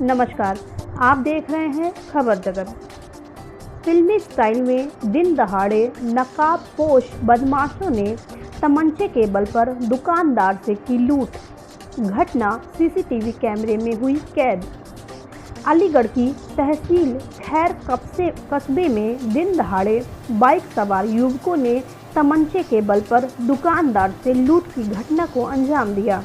नमस्कार, आप देख रहे हैं खबर जगत। फिल्मी स्टाइल में दिन दहाड़े नकाबपोश बदमाशों ने तमंचे के बल पर दुकानदार से की लूट। घटना सीसीटीवी कैमरे में हुई कैद। अलीगढ़ की तहसील खैर कस्बे में दिन दहाड़े बाइक सवार युवकों ने तमंचे के बल पर दुकानदार से लूट की घटना को अंजाम दिया।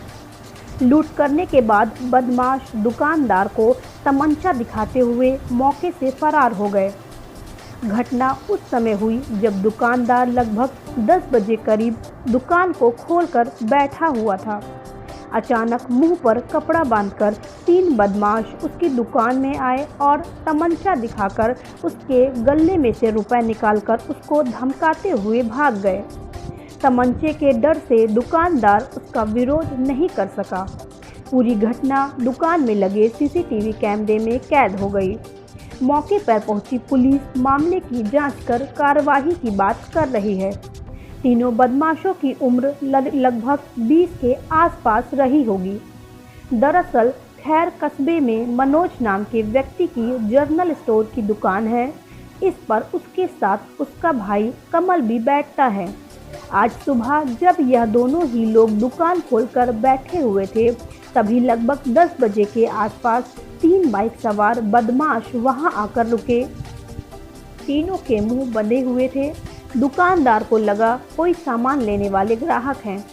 लूट करने के बाद बदमाश दुकानदार को तमंचा दिखाते हुए मौके से फरार हो गए। घटना उस समय हुई जब दुकानदार लगभग 10 बजे करीब दुकान को खोलकर बैठा हुआ था। अचानक मुंह पर कपड़ा बांधकर 3 बदमाश उसकी दुकान में आए और तमंचा दिखाकर उसके गले में से रुपए निकालकर उसको धमकाते हुए भाग गए। तमंचे के डर से दुकानदार उसका विरोध नहीं कर सका। पूरी घटना दुकान में लगे सीसीटीवी कैमरे में कैद हो गई। मौके पर पहुंची पुलिस मामले की जांच कर कार्रवाई की बात कर रही है। तीनों बदमाशों की उम्र लगभग 20 के आसपास रही होगी। दरअसल खैर कस्बे में मनोज नाम के व्यक्ति की जनरल स्टोर की दुकान है। इस पर उसके साथ उसका भाई कमल भी बैठता है। आज सुबह जब यह दोनों ही लोग दुकान खोलकर बैठे हुए थे, तभी लगभग 10 बजे के आसपास 3 बाइक सवार बदमाश वहां आकर रुके। तीनों के मुंह बंधे हुए थे। दुकानदार को लगा कोई सामान लेने वाले ग्राहक हैं,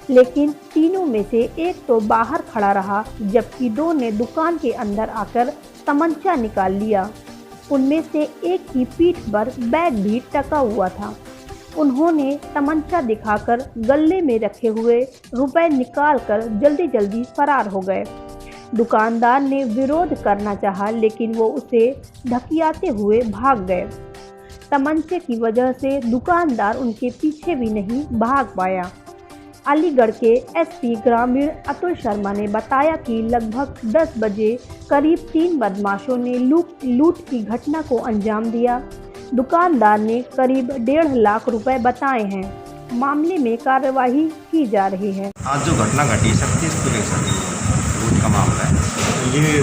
लेकिन तीनों में से एक तो बाहर खड़ा रहा, जबकि 2 ने दुकान के अंदर आकर तमंचा निकाल लिया। उनमें से एक की पीठ पर बैग भी टका हुआ था। उन्होंने तमंचा दिखाकर गले में रखे हुए रुपए निकालकर जल्दी जल्दी फरार हो गए। दुकानदार ने विरोध करना चाहा, लेकिन वो उसे धकियाते हुए भाग गए। तमंचे की वजह से दुकानदार उनके पीछे भी नहीं भाग पाया। अलीगढ़ के एसपी ग्रामीण अतुल शर्मा ने बताया कि लगभग 10 बजे करीब 3 बदमाशों ने लूट की घटना को अंजाम दिया। दुकानदार ने करीब 1.5 लाख रुपए बताए हैं। मामले में कार्रवाई की जा रही है। आज जो घटना घटी है सर, किस तरह से लूट का मामला है? ये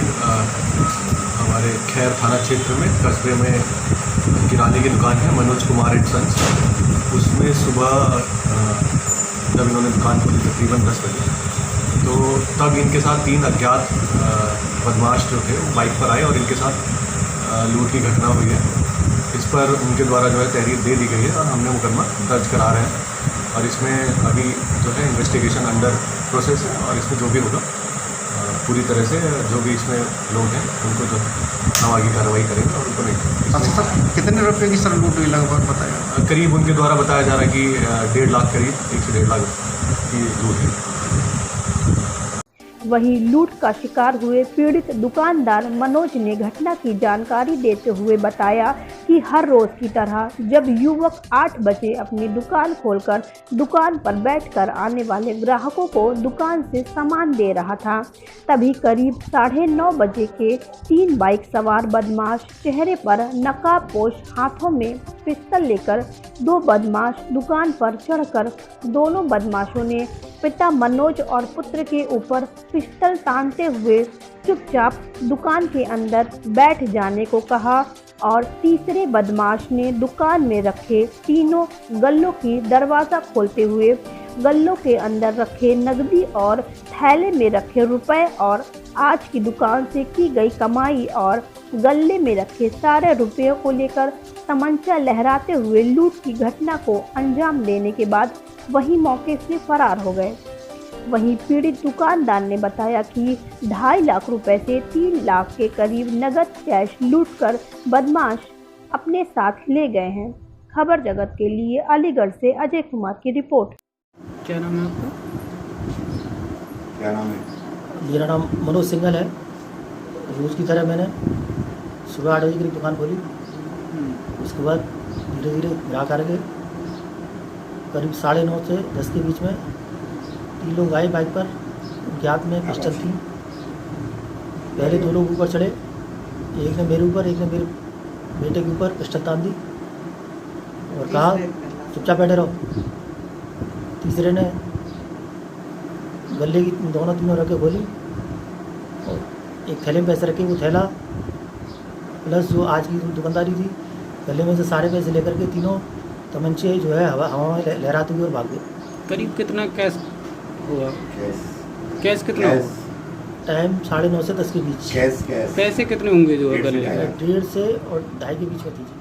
हमारे खैर थाना क्षेत्र में कस्बे में किराने की दुकान है मनोज कुमार एंड सन्स। उसमें सुबह जब इन्होंने दुकान खोली तकरीबन 10 बजे, तो तब इनके साथ 3 अज्ञात बदमाश जो थे वो बाइक पर आए और इनके साथ लूट की घटना हुई है। इस पर उनके द्वारा जो है तहरीर दे दी गई है और हमने मुकदमा दर्ज करा रहे हैं। और इसमें अभी जो है इन्वेस्टिगेशन अंडर प्रोसेस है और इसमें जो भी होगा पूरी तरह से जो भी इसमें लोग हैं उनको जो हम आगे कार्रवाई करेंगे और उनको नहीं। अच्छा सर, कितने रुपए की सर लूट हुई लगभग बताया? करीब उनके द्वारा बताया जा रहा है कि 1.5 लाख करीब 1 से 1.5 लाख की लूट है। वहीं लूट का शिकार हुए पीड़ित दुकानदार मनोज ने घटना की जानकारी देते हुए बताया कि हर रोज की तरह जब युवक 8 बजे अपनी दुकान खोलकर दुकान पर बैठकर आने वाले ग्राहकों को दुकान से सामान दे रहा था, तभी करीब 9:30 बजे के 3 बाइक सवार बदमाश चेहरे पर नकाबपोश, हाथों में पिस्तौल लेकर 2 बदमाश दुकान पर चढ़कर दोनों बदमाशों ने पिता मनोज और पुत्र के ऊपर पिस्तौल तानते हुए चुपचाप दुकान के अंदर बैठ जाने को कहा और तीसरे बदमाश ने दुकान में रखे तीनों गल्लों की दरवाज़ा खोलते हुए गल्लों के अंदर रखे नकदी और थैले में रखे रुपए और आज की दुकान से की गई कमाई और गले में रखे सारे रुपयों को लेकर तमंचा लहराते हुए लूट की घटना को अंजाम देने के बाद वही मौके से फरार हो गए। वहीं पीड़ित दुकानदार ने बताया कि 2.5 लाख रुपए से 3 लाख के करीब नगद कैश लूटकर बदमाश अपने साथ ले गए हैं। खबर जगत के लिए अलीगढ़ से अजय कुमार की रिपोर्ट। क्या नाम है आपका? क्या नाम है? मेरा नाम मनोज सिंघल है। रोज़ की तरह मैंने सुबह 8 बजे की दुकान खोली। उसके बाद धीरे धीरे ग्राहक आ गए। करीब 9:30 से 10 के बीच में 3 लोग आए बाइक पर। उनके हाथ में पिस्टल थी। पहले 2 लोग ऊपर चढ़े, एक ने मेरे ऊपर, एक ने मेरे बेटे के ऊपर पिस्टल तान दी और कहा चुपचाप बैठे रहो। तीसरे ने गले की दोनों तीनों रखे खोली और एक थैले में पैसे रखे, वो थैला प्लस जो आज की दुकानदारी थी, गले में से सारे पैसे लेकर के तीनों तमंचे जो है हवा में लहराते हुए और भाग गए। करीब कितना कैश हुआ? कैश कितना हुआ? टाइम 9:30 से 10 के बीच। पैसे कितने होंगे जो गले? 1.5 से और 2.5 के बीच में थी जी।